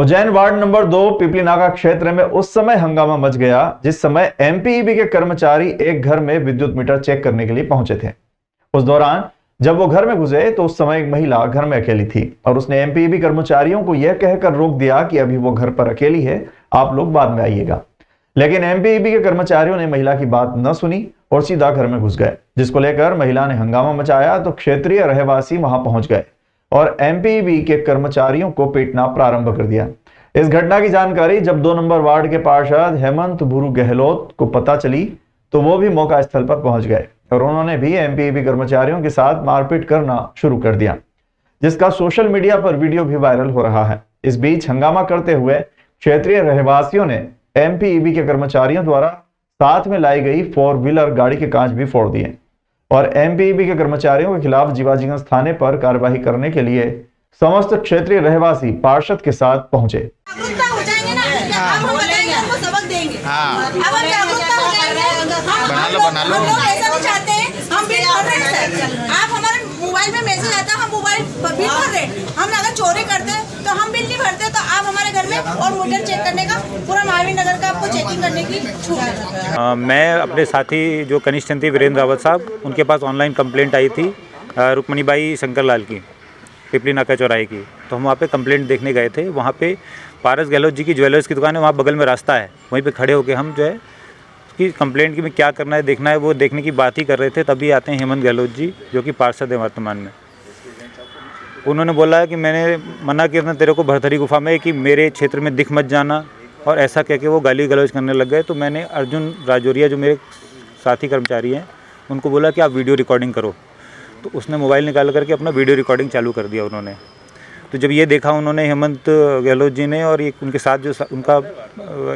Ujjain ward number 2 पिपली नाका क्षेत्र में उस समय हंगामा मच गया जिस समय एमपीईबी के कर्मचारी एक घर में विद्युत मीटर चेक करने के लिए पहुंचे थे। उस दौरान जब वो घर में घुसे तो उस समय एक महिला घर में अकेली थी और उसने एमपीईबी कर्मचारियों को यह कहकर रोक दिया कि अभी वो घर पर अकेली है, आप लोग बाद में आइएगा। लेकिन एमपीईबी के कर्मचारियों ने महिला की बात न सुनी और सीधा घर में घुस गए, जिसको लेकर महिला ने हंगामा मचाया तो क्षेत्रीय रहवासी वहां पहुंच गए और एमपीईबी के कर्मचारियों को पीटना प्रारंभ कर दिया। इस घटना की जानकारी जब 2 नंबर वार्ड के पार्षद हेमंत बुरु गहलोत को पता चली तो वो भी मौका स्थल पर पहुंच गए और उन्होंने भी एमपीईबी कर्मचारियों के साथ मारपीट करना शुरू कर दिया, जिसका सोशल मीडिया पर वीडियो भी वायरल हो रहा है। इस बीच हंगामा करते हुए क्षेत्रीय रहवासियों ने एमपीईबी के कर्मचारियों द्वारा साथ में लाई गई 4 व्हीलर गाड़ी के कांच भी फोड़ दिए और एमपीईबी के कर्मचारियों के खिलाफ जीवाजीगंज थाने पर कार्रवाई करने के लिए समस्त क्षेत्रीय रहवासी पार्षद के साथ पहुंचे। बना लो। हम ऐसा नहीं चाहते हैं, हम बिल भर रहे हैं सर। आप हमारे मोबाइल में मैसेज आता है, हम मोबाइल बिल भर रहे हैं। हम अगर चोरी करते हैं तो हम बिल नहीं भरते, तो आप हमारे घर में और मीटर चेक करने का पूरा महावीर नगर का आपको चेकिंग करने की छूट है। मैं अपने साथी जो कनिष्ठ थे वीरेंद्र रावत साहब, उनके पास ऑनलाइन कंप्लेंट आई थी रुक्मणी बाई शंकर लाल की, पिपली नाका चौराहे की। तो हम वहाँ पे कंप्लेंट देखने गए थे। वहाँ पे पारस गहलोत जी की ज्वेलर्स की दुकान है, वहाँ बगल में रास्ता है, वहीं पे खड़े होकर हम जो है कि कंप्लेंट की में क्या करना है, देखना है, वो देखने की बात ही कर रहे थे। तभी आते हैं हेमंत गहलोत जी जो कि पार्षद है वर्तमान में। उन्होंने बोला कि मैंने मना किया था तेरे को भरथरी गुफा में कि मेरे क्षेत्र में दिख मत जाना, और ऐसा कह के वो गाली गलौज करने लग गए। तो मैंने अर्जुन राजौरिया जो मेरे साथी कर्मचारी हैं उनको बोला कि आप वीडियो रिकॉर्डिंग करो। तो उसने मोबाइल निकाल करके अपना वीडियो रिकॉर्डिंग चालू कर दिया उन्होंने। तो जब ये देखा उन्होंने हेमंत गहलोत जी ने, और एक उनके साथ जो उनका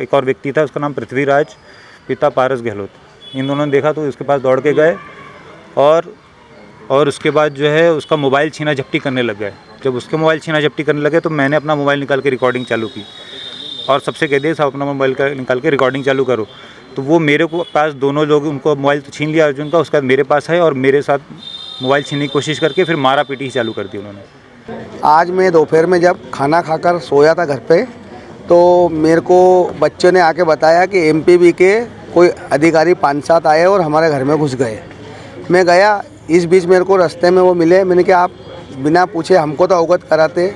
एक और व्यक्ति था उसका नाम पृथ्वीराज पिता पारस गहलोत, इन दोनों ने देखा तो उसके पास दौड़ के गए और उसके बाद जो है उसका मोबाइल छीना झपटी करने लग गए। जब उसके मोबाइल छीना झपटी करने लगे तो मैंने अपना मोबाइल निकाल के रिकॉर्डिंग चालू की और सबसे कह दिया साहब अपना मोबाइल का निकाल के रिकॉर्डिंग चालू करो। तो वो मेरे को पास दोनों लोग, उनको मोबाइल तो छीन लिया अर्जुन का, उसका मेरे पास है और मेरे साथ मोबाइल छीनने की कोशिश करके फिर मारा पीटी चालू कर दी उन्होंने। आज मैं दोपहर में जब खाना खाकर सोया था घर पे, तो मेरे को बच्चों ने आके बताया कि एमपीबी के कोई अधिकारी 5-7 आए और हमारे घर में घुस गए। मैं गया, इस बीच मेरे को रास्ते में वो मिले। मैंने कहा आप बिना पूछे हमको तो अवगत कराते।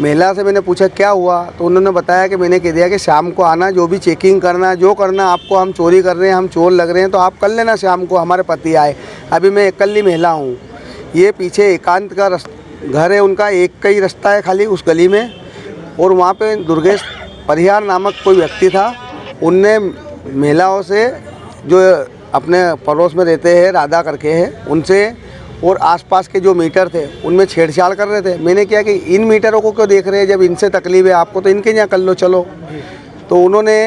महिला से मैंने पूछा क्या हुआ, तो उन्होंने बताया कि मैंने कह दिया कि शाम को आना, जो भी चेकिंग करना जो करना आपको, हम चोरी कर रहे हैं, हम चोर लग रहे हैं तो आप कर लेना शाम को, हमारे पति आए। अभी मैं अकेली महिला हूँ। ये पीछे एकांत का घर है उनका, एक का ही रास्ता है खाली उस गली में, और वहाँ पे दुर्गेश परिहार नामक कोई व्यक्ति था। उनने महिलाओं से जो अपने पड़ोस में रहते हैं राधा करके हैं उनसे और आसपास के जो मीटर थे उनमें छेड़छाड़ कर रहे थे। मैंने क्या कि इन मीटरों को क्यों देख रहे हैं, जब इनसे तकलीफ है आपको तो इनके यहाँ कर लो चलो। तो उन्होंने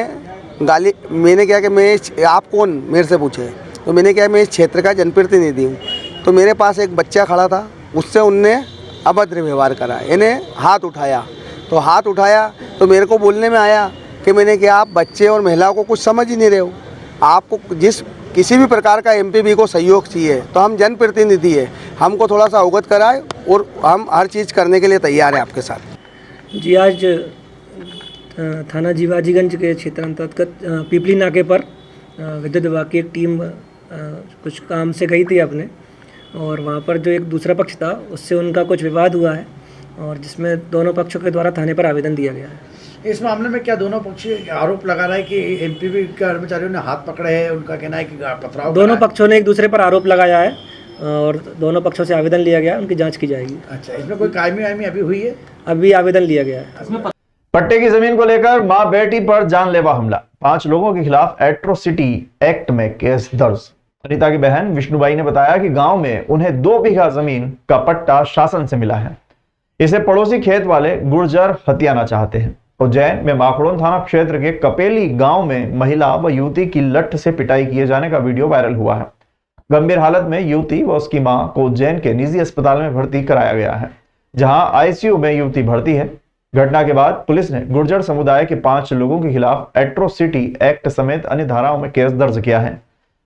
गाली, मैंने क्या कि मैं आप कौन मेरे से पूछे, तो मैंने क्या मैं इस क्षेत्र का जनप्रतिनिधि हूँ। तो मेरे पास एक बच्चा खड़ा था, उससे उनने अभद्र व्यवहार करा, इन्हें हाथ उठाया। तो हाथ उठाया तो मेरे को बोलने में आया कि मैंने क्या आप बच्चे और महिलाओं को कुछ समझ ही नहीं रहे हो, आपको जिस किसी भी प्रकार का एमपीबी को सहयोग चाहिए तो हम जनप्रतिनिधि है, हमको थोड़ा सा अवगत कराए और हम हर चीज़ करने के लिए तैयार हैं आपके साथ। जी, आज थाना जीवाजीगंज के क्षेत्र अंतर्गत पिपली नाके पर विद्युत विभाग की एक टीम कुछ काम से गई थी अपने, और वहाँ पर जो एक दूसरा पक्ष था उससे उनका कुछ विवाद हुआ है और जिसमें दोनों पक्षों के द्वारा थाने पर आवेदन दिया गया है। इस मामले में क्या दोनों पक्ष आरोप लगा रहा है कि एमपीबी कर्मचारियों ने हाथ पकड़े हैं, उनका कहना है कि पथराव दोनों पक्षों ने एक दूसरे पर आरोप लगाया है और दोनों पक्षों से आवेदन लिया गया है, उनकी जांच की जाएगी। अच्छा, इसमें कोई कायमी अभी हुई है? अभी आवेदन लिया गया है। पट्टे की जमीन को लेकर मां बेटी पर जानलेवा हमला, 5 लोगों के खिलाफ एट्रोसिटी एक्ट में केस दर्ज। अनिता की बहन विष्णुबाई ने बताया कि गांव में उन्हें 2 बीघा जमीन का पट्टा शासन से मिला है। इसे पड़ोसी खेत वाले गुर्जर हथियाना चाहते हैं। उज्जैन में माखड़ोन थाना क्षेत्र के कपेली गांव में महिला व युवती की लठ से पिटाई किए जाने का वीडियो वायरल हुआ है। गंभीर हालत में युवती व उसकी मां को उज्जैन के निजी अस्पताल में भर्ती कराया गया है, जहां आईसीयू में युवती भर्ती है। घटना के बाद पुलिस ने गुर्जर समुदाय के 5 लोगों के खिलाफ एट्रोसिटी एक्ट समेत अन्य धाराओं में केस दर्ज किया है।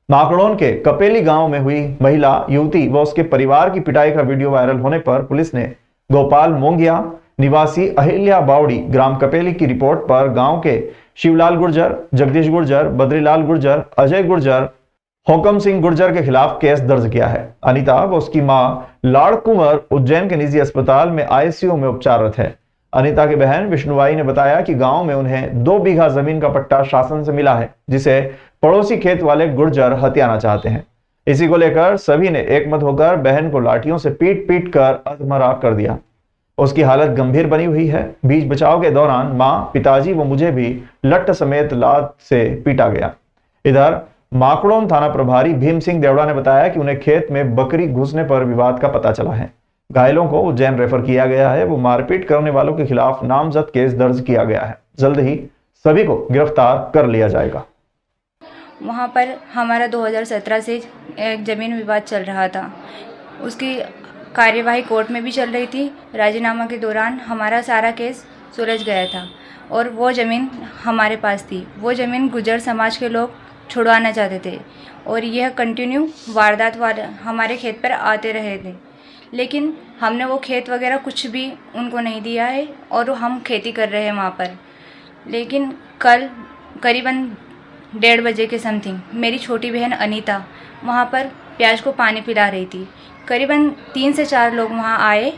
माखड़ोन के कपेली गांव में हुई महिला, युवती व उसके परिवार की पिटाई का वीडियो वायरल होने पर पुलिस ने गोपाल मोंगिया, निवासी अहिल्या बावड़ी ग्राम कपेली की रिपोर्ट पर गांव के शिवलाल गुर्जर, जगदीश गुर्जर, बद्रीलाल गुर्जर, अजय गुर्जर, हुकम सिंह गुर्जर के खिलाफ केस दर्ज किया है। अनीता व उसकी मां लाड़ कुंवर उज्जैन के निजी अस्पताल में आईसीयू में उपचाररत है। अनीता की बहन विष्णुबाई ने बताया कि गांव में उन्हें 2 बीघा जमीन का पट्टा शासन से मिला है, जिसे पड़ोसी खेत वाले गुर्जर हथियाना चाहते हैं। इसी को लेकर सभी ने एकमत होकर बहन को लाठियों से पीट पीट कर अधमरा कर दिया। उसकी हालत गंभीर बनी हुई है। बीच बचाव के दौरान मां, पिताजी व मुझे भी लट्ठ समेत लात से पीटा गया। इधर माकड़ोन थाना प्रभारी भीम सिंह देवड़ा ने बताया कि उन्हें खेत में बकरी घुसने पर विवाद का पता चला है। घायलों को उज्जैन रेफर किया गया है। वो मारपीट करने वालों के खिलाफ नामजद केस दर्ज किया गया है। जल्द ही सभी को गिरफ्तार कर लिया जाएगा। वहाँ पर हमारा 2017 से एक ज़मीन विवाद चल रहा था। उसकी कार्यवाही कोर्ट में भी चल रही थी। राजीनामा के दौरान हमारा सारा केस सुलझ गया था और वो ज़मीन हमारे पास थी। वो ज़मीन गुर्जर समाज के लोग छुड़वाना चाहते थे और यह कंटिन्यू वारदात हमारे खेत पर आते रहे थे, लेकिन हमने वो खेत वगैरह कुछ भी उनको नहीं दिया है और हम खेती कर रहे हैं वहाँ पर। लेकिन कल करीबन 1:30 बजे के समथिंग मेरी छोटी बहन अनीता वहाँ पर प्याज को पानी पिला रही थी। करीबन 3 से 4 लोग वहाँ आए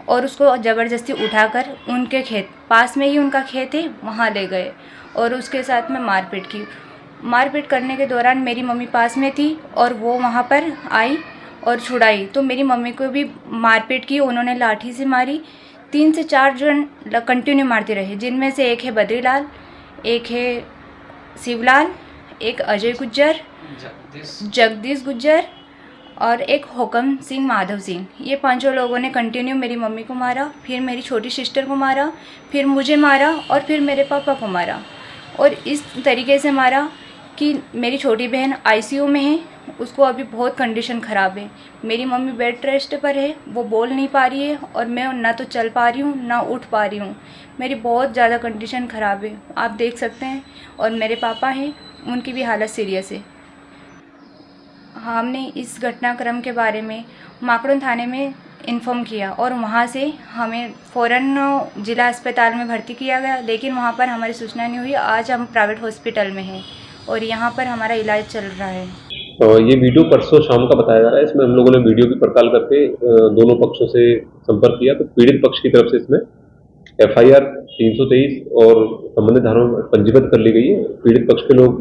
और उसको ज़बरदस्ती उठाकर उनके खेत, पास में ही उनका खेत है, वहाँ ले गए और उसके साथ में मारपीट की। मारपीट करने के दौरान मेरी मम्मी पास में थी और वो वहाँ पर आई और छुड़ाई तो मेरी मम्मी को भी मारपीट की। उन्होंने लाठी से मारी। 3 से 4 जन कंटिन्यू मारते रहे, जिनमें से एक है बद्रीलाल, एक है शिवलाल, एक अजय गुज्जर, जगदीश गुज्जर और एक हुकम सिंह माधव सिंह। ये 5 लोगों ने कंटिन्यू मेरी मम्मी को मारा, फिर मेरी छोटी सिस्टर को मारा, फिर मुझे मारा और फिर मेरे पापा को मारा। और इस तरीके से मारा कि मेरी छोटी बहन आईसीयू में है, उसको अभी बहुत कंडीशन ख़राब है। मेरी मम्मी बेड रेस्ट पर है, वो बोल नहीं पा रही है और मैं ना तो चल पा रही हूँ ना उठ पा रही हूँ। मेरी बहुत ज़्यादा कंडीशन ख़राब है, आप देख सकते हैं। और मेरे पापा हैं, उनकी भी हालत सीरियस है। हमने इस घटनाक्रम के बारे में माकड़ोन थाने में इन्फॉर्म किया और वहाँ से हमें फ़ौरन जिला अस्पताल में भर्ती किया गया, लेकिन वहाँ पर हमारी सूचना नहीं हुई। आज हम प्राइवेट हॉस्पिटल में हैं और यहाँ पर हमारा इलाज चल रहा है। ये वीडियो परसों शाम का बताया जा रहा है। इसमें हम लोगों ने वीडियो की पड़ताल करके दोनों पक्षों से संपर्क किया तो पीड़ित पक्ष की तरफ से इसमें FIR 323 और संबंधित धाराओं में पंजीबद्ध कर ली गई है। पीड़ित पक्ष के लोग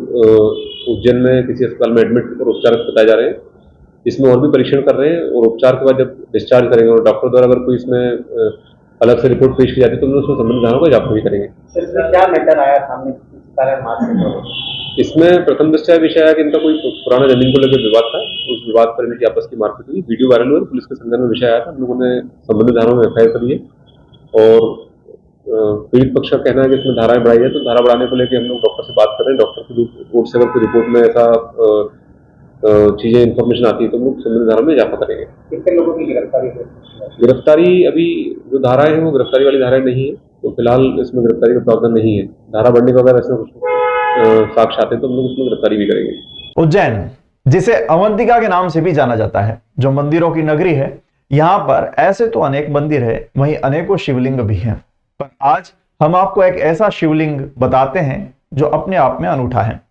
उज्जैन में किसी अस्पताल में एडमिट और उपचार बताए जा रहे हैं। इसमें और भी परीक्षण कर रहे हैं और उपचार के बाद जब डिस्चार्ज करेंगे और डॉक्टर द्वारा अगर कोई इसमें अलग से रिपोर्ट पेश की जाती है तो हम उसमें संबंधित धाराओं का जांच भी करेंगे। क्या मैटर आया सामने? इसमें प्रथम दृष्टया विषय है कि इनका कोई पुराना जमीन को लेकर विवाद था। उस विवाद पर इनकी आपस की मारपीट हुई, वीडियो वायरल हुआ, पुलिस के संज्ञान में विषय आया था। हम लोगों ने संबंधित धाराओं में FIR करी है और पीड़ित पक्ष का कहना है कि इसमें धाराएं बढ़ाई है, तो धारा बढ़ाने को लेकर हम लोग डॉक्टर से बात कर रहे हैं। डॉक्टर की रिपोर्ट से अगर कोई रिपोर्ट में ऐसा चीजें इन्फॉर्मेशन आती है तो हम लोग संबंधित धारा में इजाफा करेंगे। कितने लोगों की गिरफ्तारी हुई? गिरफ्तारी अभी जो धाराएं हैं वो गिरफ्तारी वाली धाराएं नहीं है, तो फिलहाल इसमें गिरफ्तारी का प्रावधान नहीं है। धारा बढ़ने का अगर ऐसे साक्ष्य आते तो हम लोग उसमें गिरफ्तारी भी करेंगे। उज्जैन, जिसे अवंतिका के नाम से भी जाना जाता है, जो मंदिरों की नगरी है, यहाँ पर ऐसे तो अनेक मंदिर है, वहीं अनेकों शिवलिंग भी हैं। पर आज हम आपको एक ऐसा शिवलिंग बताते हैं जो अपने आप में अनूठा है।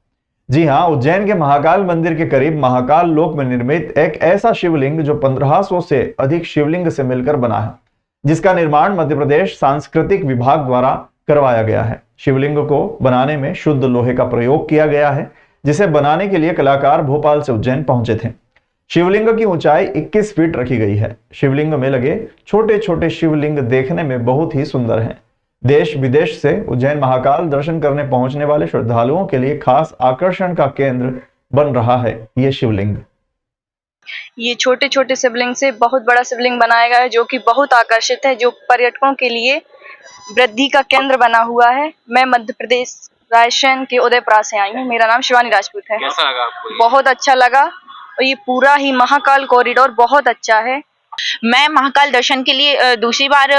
जी हाँ, उज्जैन के महाकाल मंदिर के करीब महाकाल लोक में निर्मित एक ऐसा शिवलिंग जो 1500 से अधिक शिवलिंग से मिलकर बना है, जिसका निर्माण मध्य प्रदेश सांस्कृतिक विभाग द्वारा करवाया गया है। शिवलिंग को बनाने में शुद्ध लोहे का प्रयोग किया गया है, जिसे बनाने के लिए कलाकार भोपाल से उज्जैन पहुंचे थे। शिवलिंग की ऊंचाई 21 फीट रखी गई है। शिवलिंग में लगे छोटे छोटे शिवलिंग देखने में बहुत ही सुंदर हैं। देश विदेश से उज्जैन महाकाल दर्शन करने पहुंचने वाले श्रद्धालुओं के लिए खास आकर्षण का केंद्र बन रहा है ये शिवलिंग। ये छोटे छोटे शिवलिंग से बहुत बड़ा शिवलिंग बनाया गया है, जो कि बहुत आकर्षित है, जो पर्यटकों के लिए वृद्धि का केंद्र बना हुआ है। मैं मध्य प्रदेश रायसेन के उदयपुरा से आई हूँ। मेरा नाम शिवानी राजपूत है। कैसा लगा आपको? बहुत अच्छा लगा और ये पूरा ही महाकाल कॉरिडोर बहुत अच्छा है मैं महाकाल दर्शन के लिए दूसरी बार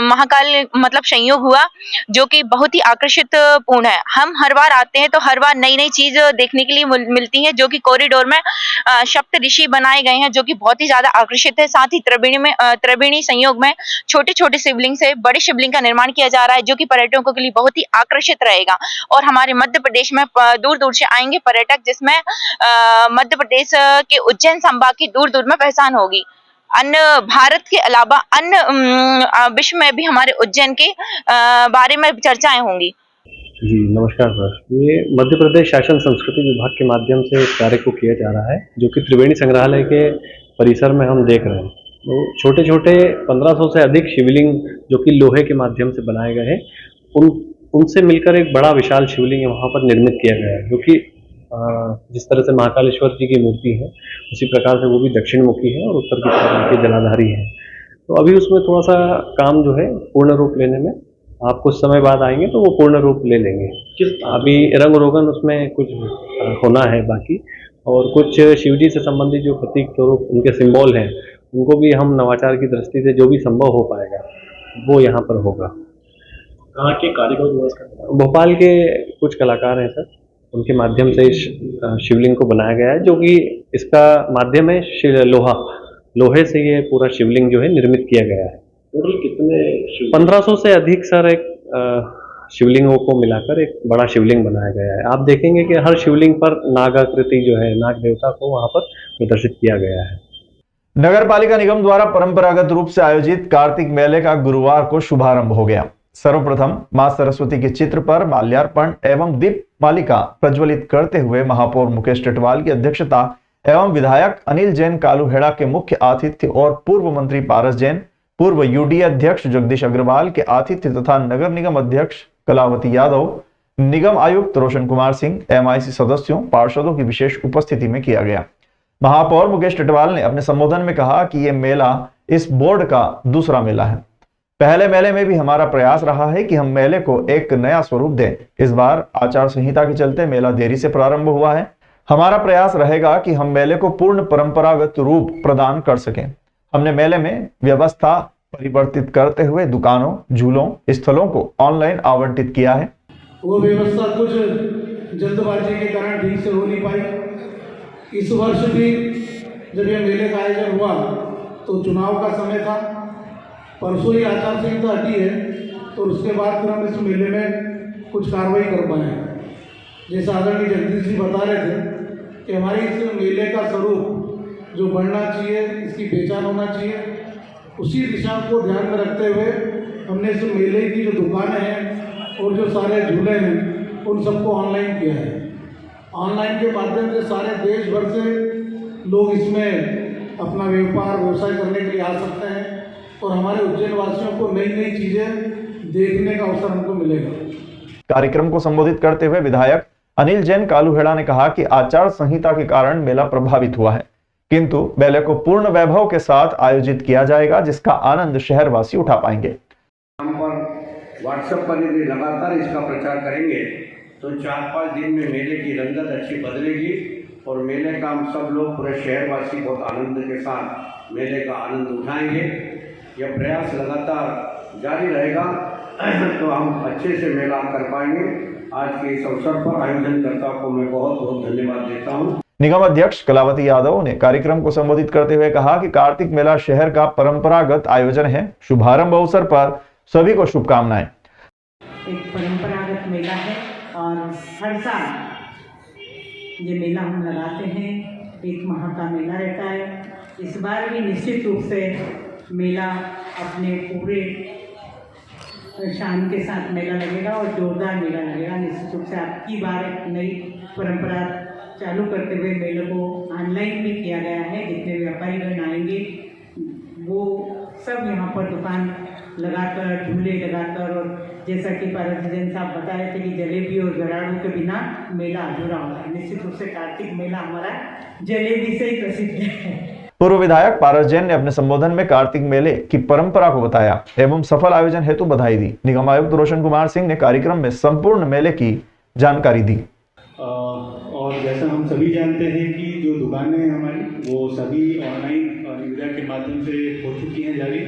महाकाल मतलब संयोग हुआ, जो कि बहुत ही आकर्षित पूर्ण है। हम हर बार आते हैं तो हर बार नई नई चीज देखने के लिए मिलती है, जो कि कॉरिडोर में सप्त ऋषि बनाए गए हैं, जो कि बहुत ही ज्यादा आकर्षित है। साथ ही त्रिवेणी संयोग में छोटे छोटे शिवलिंग से बड़े शिवलिंग का निर्माण किया जा रहा है, जो कि पर्यटकों के लिए बहुत ही आकर्षित रहेगा। और हमारे मध्य प्रदेश में दूर दूर से आएंगे पर्यटक, जिसमें मध्य प्रदेश के उज्जैन संभाग की दूर दूर में पहचान होगी। अन्य भारत के अलावा अन्य विश्व में भी हमारे उज्जैन के बारे में चर्चाएं होंगी। जी नमस्कार सर, ये मध्य प्रदेश शासन संस्कृति विभाग के माध्यम से इस कार्य को किया जा रहा है, जो कि त्रिवेणी संग्रहालय के परिसर में हम देख रहे हैं। तो छोटे छोटे 1500 से अधिक शिवलिंग जो कि लोहे के माध्यम से बनाए गए हैं, उनसे मिलकर एक बड़ा विशाल शिवलिंग वहाँ पर निर्मित किया गया है, जो कि जिस तरह से महाकालेश्वर जी की मूर्ति है उसी प्रकार से वो भी दक्षिण मुखी है और उत्तर की तरफ के जलाधारी है। तो अभी उसमें थोड़ा सा काम जो है पूर्ण रूप लेने में, आप कुछ समय बाद आएंगे तो वो पूर्ण रूप ले लेंगे। अभी रंग रोगन उसमें कुछ होना है बाकी, और कुछ शिवजी से संबंधित जो प्रतीक स्वरूप उनके सिंबल हैं, उनको भी हम नवाचार की दृष्टि से जो भी संभव हो पाएगा वो यहाँ पर होगा। कहाँ के कारीगर? भोपाल के कुछ कलाकार हैं सर, उनके माध्यम से इस शिवलिंग को बनाया गया है, जो कि इसका माध्यम है लोहे से ये पूरा शिवलिंग जो है निर्मित किया गया है। टोटल कितने? 1500 से अधिक सर एक शिवलिंगों को मिलाकर एक बड़ा शिवलिंग बनाया गया है। आप देखेंगे कि हर शिवलिंग पर नागाकृति जो है, नाग देवता को वहाँ पर प्रदर्शित किया गया है। नगर पालिका निगम द्वारा परंपरागत रूप से आयोजित कार्तिक मेले का गुरुवार को शुभारंभ हो गया। सर्वप्रथम मां सरस्वती के चित्र पर माल्यार्पण एवं दीप मालिका प्रज्वलित करते हुए महापौर मुकेश टिटवाल की अध्यक्षता एवं विधायक अनिल जैन कालूहेड़ा के मुख्य आतिथ्य और पूर्व मंत्री पारस जैन, पूर्व यूडीए अध्यक्ष जगदीश अग्रवाल के आतिथ्य तथा नगर निगम अध्यक्ष कलावती यादव, निगम आयुक्त रोशन कुमार सिंह, MIC सदस्यों, पार्षदों की विशेष उपस्थिति में किया गया। महापौर मुकेश टिटवाल ने अपने संबोधन में कहा कि यह मेला इस बोर्ड का दूसरा मेला है। पहले मेले में भी हमारा प्रयास रहा है कि हम मेले को एक नया स्वरूप दें। इस बार आचार संहिता के चलते मेला देरी से प्रारंभ हुआ है। हमारा प्रयास रहेगा कि हम मेले को पूर्ण परंपरागत रूप प्रदान कर सकें। हमने मेले में व्यवस्था परिवर्तित करते हुए दुकानों, झूलों, स्थलों को ऑनलाइन आवंटित किया है। वो व्यवस्था कुछ जल्दबाजी के कारण ठीक से हो नहीं पाई। इस वर्ष भी जब ये मेले का आयोजन हुआ तो चुनाव का समय था, परसों ही आचार संहिता हटी है, तो उसके बाद फिर हम इस मेले में कुछ कार्रवाई कर पाए। जैसा आदरणीय जगदीश जी बता रहे थे कि हमारी इस मेले का स्वरूप जो बढ़ना चाहिए, इसकी पहचान होना चाहिए, उसी दिशा को ध्यान में रखते हुए हमने इस मेले की जो दुकानें हैं और जो सारे झूले हैं उन सबको ऑनलाइन किया है। ऑनलाइन के माध्यम से सारे देश भर से लोग इसमें अपना व्यवसाय करने के लिए आ सकते हैं और हमारे उज्जैन वासियों को नई नई चीजें देखने का अवसर हमको मिलेगा। कार्यक्रम को संबोधित करते हुए विधायक अनिल जैन कालूहेड़ा ने कहा कि आचार संहिता के कारण मेला प्रभावित हुआ है, किंतु मेले को पूर्ण वैभव के साथ आयोजित किया जाएगा, जिसका आनंद शहरवासी उठा पाएंगे। हम पर व्हाट्सएप पर यदि लगातार इसका प्रचार करेंगे तो 4-5 दिन में मेले की रंगत अच्छी बदलेगी और मेले का हम सब लोग पूरे शहरवासी बहुत आनंद के साथ मेले का आनंद उठाएंगे। यह प्रयास लगातार जारी रहेगा तो हम अच्छे से मेला कर पाएंगे। आज के इस अवसर पर आयोजनकर्ता को मैं बहुत बहुत धन्यवाद देता हूँ। निगम अध्यक्ष कलावती यादव ने कार्यक्रम को संबोधित करते हुए कहा कि कार्तिक मेला शहर का परंपरागत आयोजन है। शुभारंभ अवसर पर सभी को शुभकामनाएं। एक परंपरागत मेला है और हर साल ये मेला हम लगाते हैं, 1 माह का मेला रहता है। इस बार भी निश्चित रूप से मेला अपने पूरे शान के साथ मेला लगेगा और जोरदार मेला लगेगा। निश्चित रूप से आपकी बार एक नई परंपरा चालू करते हुए मेले को ऑनलाइन भी किया गया है। जितने व्यापारीगण आएंगे वो सब यहाँ पर दुकान लगाकर, झूले लगाकर, और जैसा कि पारस जैन साहब बताए थे कि जलेबी और गराड़ू के बिना मेला अधूरा होता है। निश्चित रूप से कार्तिक मेला हमारा जलेबी से ही प्रसिद्ध है। पूर्व विधायक पारस जैन ने अपने संबोधन में कार्तिक मेले की परंपरा को बताया एवं सफल आयोजन हेतु बधाई दी। निगम आयुक्त रोशन कुमार सिंह ने कार्यक्रम में संपूर्ण मेले की जानकारी दी। और जैसा हम सभी जानते हैं कि जो दुकानें हमारी वो सभी ऑनलाइन मनरेगा के माध्यम से हो चुकी हैं जारी।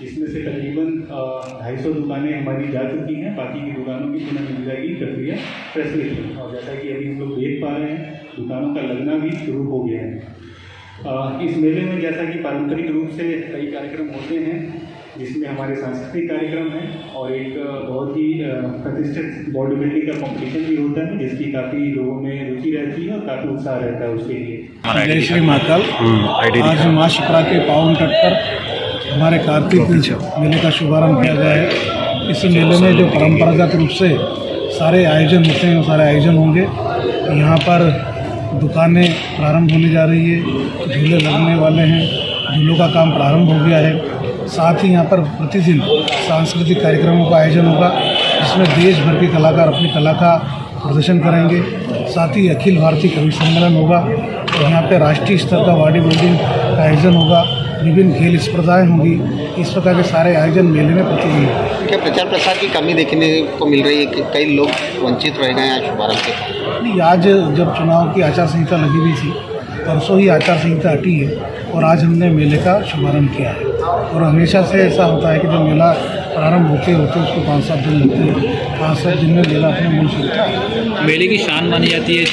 इसमें से तकरीबन 250 दुकानें हमारी जा चुकी हैं, बाकी की दुकानों की पुनर्मनरेगा की प्रक्रिया प्रचलित है। और जैसा कि अभी हम लोग देख पा रहे हैं, दुकानों का लगना भी शुरू हो गया है। इस मेले में जैसा कि पारंपरिक रूप से कई कार्यक्रम होते हैं, जिसमें हमारे सांस्कृतिक कार्यक्रम हैं और एक बहुत ही प्रतिष्ठित बॉडी बिल्डिंग का कंपटीशन भी होता है, जिसकी काफ़ी लोगों में रुचि रहती है और काफ़ी उत्साह रहता है उसके लिए। जय श्री महाकाल। आज माँ शिप्रा के पावन तट पर हमारे कार्तिक मेले का शुभारंभ किया गया है। इस मेले में जो परंपरागत रूप से सारे आयोजन होते हैं, वो सारे आयोजन होंगे। यहाँ पर दुकानें प्रारंभ होने जा रही है, झूले लगने वाले हैं, झूलों का काम प्रारंभ हो गया है। साथ ही यहाँ पर प्रतिदिन सांस्कृतिक कार्यक्रमों का आयोजन होगा, जिसमें देश भर के कलाकार अपनी कला का प्रदर्शन करेंगे। साथ ही अखिल भारतीय कवि सम्मेलन होगा और यहाँ पे राष्ट्रीय स्तर का बॉडी बिल्डिंग का आयोजन होगा, विभिन्न खेल स्पर्धाएं होंगी। इस प्रकार के सारे आयोजन मेले में प्रतिदिन होंगे। क्या प्रचार प्रसार की कमी देखने को मिल रही है कि कई लोग वंचित रह गए हैं शुभारंभ के? आज जब चुनाव की आचार संहिता लगी हुई थी, परसों ही आचार संहिता हटी है और आज हमने मेले का शुभारंभ किया है। और हमेशा से ऐसा होता है कि जब मेला प्रारंभ होते होते उसको 5-7 दिन लगते हैं। 5-7 दिन में मेला अपने मूल से होता है। मेले की शान मानी जाती है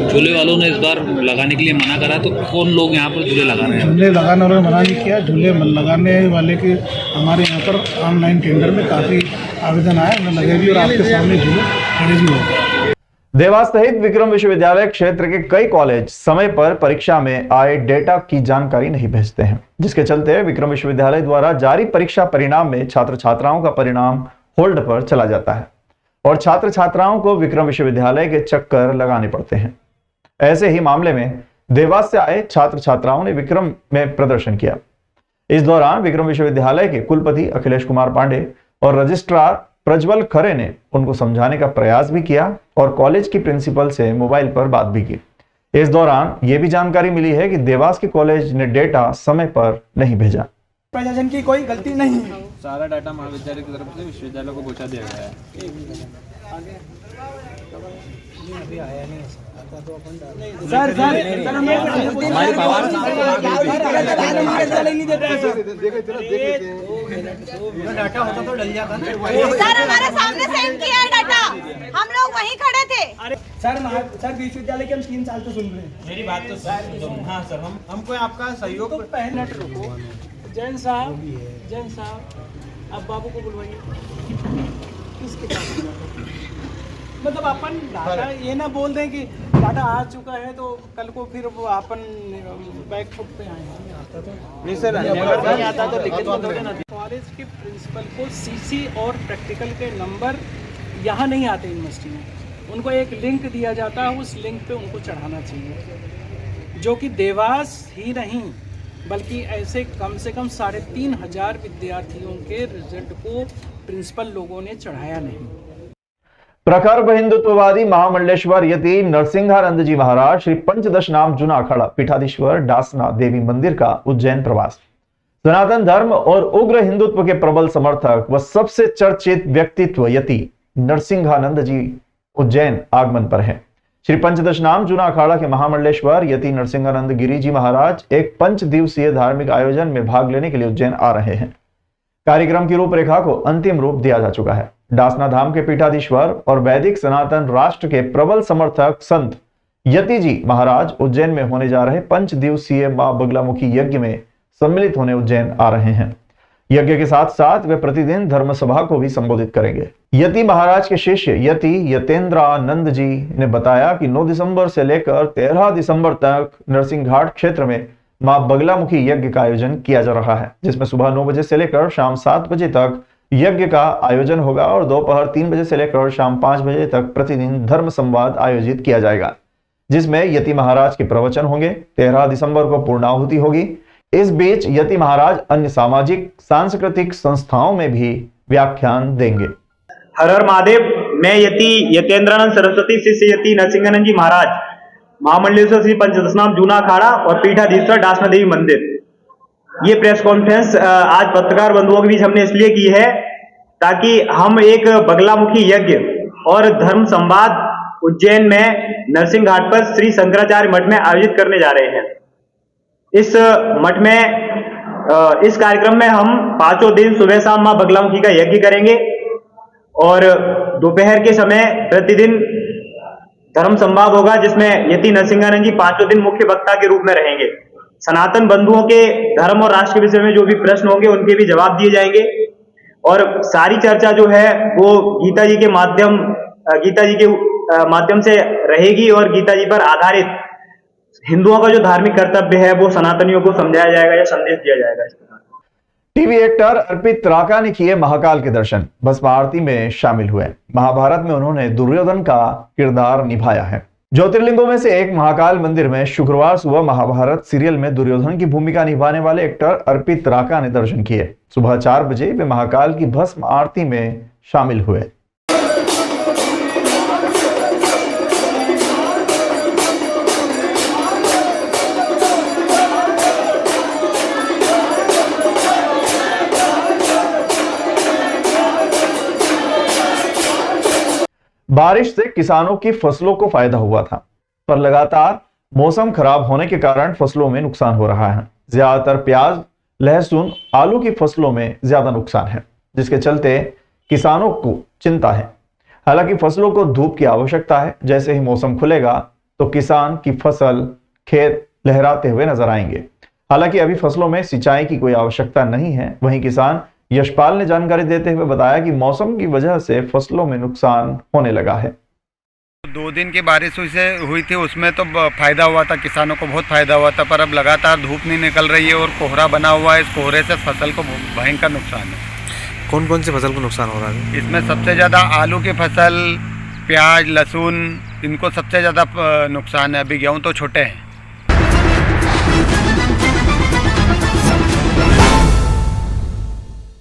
झूले वालों ने इस बार लगाने के लिए मना करा, तो कौन लोग यहाँ पर झूले लगा रहे हैं? झूले लगाने वालों ने मना नहीं किया। झूले लगाने वाले के हमारे यहाँ पर ऑनलाइन टेंडर में काफ़ी आवेदन आए, उन्हें लगे भी और आपके सामने झूले खड़े भी होंगे। देवास सहित विक्रम विश्वविद्यालय क्षेत्र के कई कॉलेज समय पर परीक्षा में आए डेटा की जानकारी नहीं भेजते हैं, जिसके चलते विक्रम विश्वविद्यालय द्वारा जारी परीक्षा परिणाम में छात्र छात्राओं का परिणाम होल्ड पर चला जाता है और छात्र छात्राओं को विक्रम विश्वविद्यालय के चक्कर लगाने पड़ते हैं। ऐसे ही मामले में देवास से आए छात्र छात्राओं ने विक्रम में प्रदर्शन किया। इस दौरान विक्रम विश्वविद्यालय के कुलपति अखिलेश कुमार पांडे और रजिस्ट्रार प्रज्वल खरे ने उनको समझाने का प्रयास भी किया और कॉलेज की प्रिंसिपल से मोबाइल पर बात भी की। इस दौरान यह भी जानकारी मिली है कि देवास के कॉलेज ने डेटा समय पर नहीं भेजा। प्रशासन की कोई गलती नहीं है, सारा डाटा महाविद्यालय की तरफ से विश्वविद्यालय को पहुंचा दिया गया है। सर डाटा होता तो डल जाता ना। सर हमारे सामने सेंड किया है डाटा, हम लोग वहीं खड़े थे। अरे सर विश्वविद्यालय के हम 3 साल से सुन रहे हैं। मेरी बात तो सर, हाँ सर, हमको आपका सहयोग तो पहले रुको। जैन साहब अब बाबू को बुलवाइए। किसके पास मतलब अपन डाटा ये ना बोल दें कि डाटा आ चुका है तो कल को फिर वो अपन बैक फुट पे आए। नहीं सर, नहीं आता तो लिखित में दोगे ना। कॉलेज के प्रिंसिपल को सीसी और प्रैक्टिकल के नंबर यहाँ नहीं आते यूनिवर्सिटी में, उनको एक लिंक दिया जाता है, उस लिंक पे उनको चढ़ाना चाहिए, जो कि देवास ही नहीं बल्कि ऐसे कम से कम 3500 विद्यार्थियों के रिजल्ट को प्रिंसिपल लोगों ने चढ़ाया नहीं। प्रखर हिंदुत्ववादी महामंडलेश्वर यति नरसिंहानंद जी महाराज श्री पंचदशनाम जूना अखाड़ा पीठाधीश्वर डासना देवी मंदिर का उज्जैन प्रवास। सनातन धर्म और उग्र हिंदुत्व के प्रबल समर्थक व सबसे चर्चित व्यक्तित्व यति नरसिंहानंद जी उज्जैन आगमन पर है। श्री पंचदशनाम जूना अखाड़ा के महामंडलेश्वर यति नरसिंहानंद गिरी जी महाराज एक 5 दिवसीय धार्मिक आयोजन में भाग लेने के लिए उज्जैन आ रहे हैं। कार्यक्रम की रूपरेखा को अंतिम रूप दिया जा चुका है। डासना धाम के पीठाधीश्वर और वैदिक सनातन राष्ट्र के प्रबल समर्थक संत यति जी महाराज उज्जैन में होने जा रहे 5 दिवसीय मां बगलामुखी यज्ञ में सम्मिलित होने उज्जैन आ रहे हैं। यज्ञ के साथ साथ वे प्रतिदिन धर्म सभा को भी संबोधित करेंगे। यति महाराज के शिष्य यति यतेंद्रानंद जी ने बताया कि 9 दिसंबर से लेकर 13 दिसंबर तक नरसिंह घाट क्षेत्र में मां बगलामुखी यज्ञ का आयोजन किया जा रहा है, जिसमें सुबह 9 बजे से लेकर शाम 7 बजे तक यज्ञ का आयोजन होगा और दोपहर 3 बजे से लेकर शाम 5 बजे तक प्रतिदिन धर्म संवाद आयोजित किया जाएगा, जिसमें यति महाराज के प्रवचन होंगे। 13 दिसंबर को पूर्णाहुति होगी। इस बीच यति महाराज अन्य सामाजिक सांस्कृतिक संस्थाओं में भी व्याख्यान देंगे। हर हर महादेव। मैं यति यतेंद्रानंद सरस्वती शिष्य यति नरसिंहानंद जी महाराज महामंडलेश्वर श्री पंचदशनाम जूना अखाड़ा और पीठाधीश्वर डासना देवी मंदिर। ये प्रेस कॉन्फ्रेंस आज पत्रकार बंधुओं के बीच हमने इसलिए की है ताकि हम एक बगलामुखी यज्ञ और धर्म संवाद उज्जैन में नरसिंह घाट पर श्री शंकराचार्य मठ में आयोजित करने जा रहे हैं। इस मठ में इस कार्यक्रम में हम 5 दिन सुबह शाम माँ बगलामुखी का यज्ञ करेंगे और दोपहर के समय प्रतिदिन धर्म संवाद होगा, जिसमें यति नरसिंहानंद जी 5 दिन मुख्य वक्ता के रूप में रहेंगे। सनातन बंधुओं के धर्म और राष्ट्र के विषय में जो भी प्रश्न होंगे उनके भी जवाब दिए जाएंगे और सारी चर्चा जो है वो गीता जी के माध्यम से रहेगी और गीता जी पर आधारित हिंदुओं का जो धार्मिक कर्तव्य है वो सनातनियों को समझाया जाएगा या संदेश दिया जाएगा। टीवी एक्टर अर्पित त्राका ने किए महाकाल के दर्शन, भस्म आरती में शामिल हुए। महाभारत में उन्होंने दुर्योधन का किरदार निभाया है। ज्योतिर्लिंगों में से एक महाकाल मंदिर में शुक्रवार सुबह महाभारत सीरियल में दुर्योधन की भूमिका निभाने वाले एक्टर अर्पित त्राका ने दर्शन किए। सुबह 4 बजे वे महाकाल की भस्म आरती में शामिल हुए। बारिश से किसानों की फसलों को फायदा हुआ था, पर लगातार मौसम खराब होने के कारण फसलों में नुकसान हो रहा है। ज्यादातर प्याज, लहसुन, आलू की फसलों में ज्यादा नुकसान है, जिसके चलते किसानों को चिंता है। हालांकि फसलों को धूप की आवश्यकता है। जैसे ही मौसम खुलेगा तो किसान की फसल, खेत लहराते हुए नजर आएंगे। हालांकि अभी फसलों में सिंचाई की कोई आवश्यकता नहीं है। वहीं किसान यशपाल ने जानकारी देते हुए बताया कि मौसम की वजह से फसलों में नुकसान होने लगा है। 2 दिन की बारिश हुई थी, उसमें तो फायदा हुआ था, किसानों को बहुत फायदा हुआ था, पर अब लगातार धूप नहीं निकल रही है और कोहरा बना हुआ है। इस कोहरे से फसल को भयंकर नुकसान है। कौन कौन सी फसल को नुकसान हो रहा है? इसमें सबसे ज़्यादा आलू की फसल, प्याज, लहसुन, इनको सबसे ज़्यादा नुकसान है। अभी गेहूँ तो छोटे हैं।